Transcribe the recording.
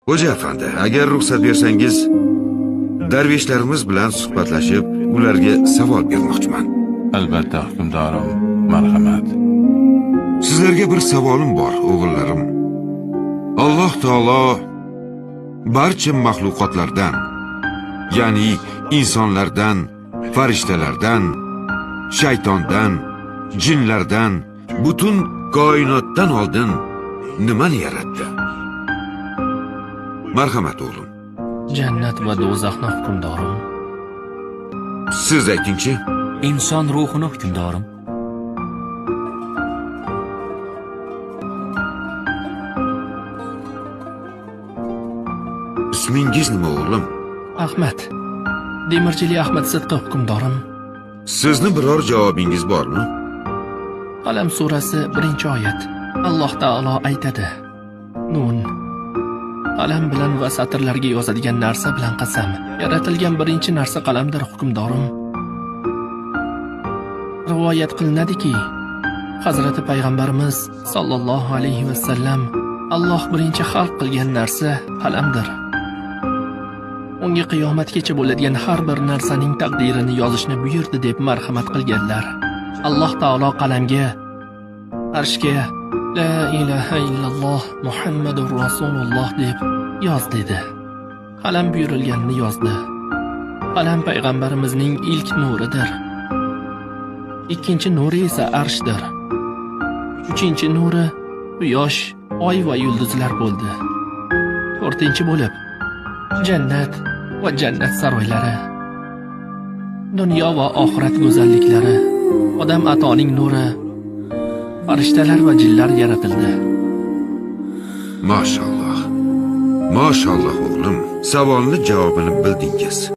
Xo'ja afandi, agar ruxsat bersangiz, darveshlarimiz bilan suhbatlashib, ularga savol bermoqchiman. Albatta hukmdorim, marhamat. Sizlarga bir savolim bor, o'g'illarim. Alloh taolo barcha mahluqotlardan, ya'ni insonlardan, farishtalardan, shaytondan, jinlardan, butun koinotdan oldin nimani yaratdi? Marhamat o'g'lim. Jannat va do'zaxni hukmdorim. Siz aytingchi? Inson ruhini hukmdorim. Ismingiz nima o'g'lim? Ahmad. Demirchili Ahmad Sidqi hukmdorim. Sizni biror javobingiz bormi? Qalam surasi 1-oyat. Alloh taolo aytadi: Nun. Qalam bilan va satrlarga yozadigan narsa bilan qasam. Yaratilgan birinchi narsa qalamdir hukmdorim. Rivoyat qilinadiki, Hazrati payg'ambarimiz sallallohu alayhi va sallam Alloh birinchi xalq qilgan narsa qalamdir. Unga qiyomatgacha bo'ladigan har bir narsaning taqdirini yozishni buyurdi deb marhamat qilganlar. Alloh taolo qalamga, arshga La ilaha illalloh Muhammadur Rasululloh deb yoz dedi. Qalam buyurilganini yozdi. Qalam payg'ambarimizning ilk nuridir. Ikkinchi nuri esa arshdir. Uchinchi nuri quyosh, oy va yulduzlar bo'ldi. To'rtinchi bo'lib jannat va jannat saroylari, dunyo va oxirat go'zalliklari, odam atoning nuri, farishtalar va jinlar yaratildi. Mashalloh. Mashalloh o'g'lim, savolni javobini bildingiz.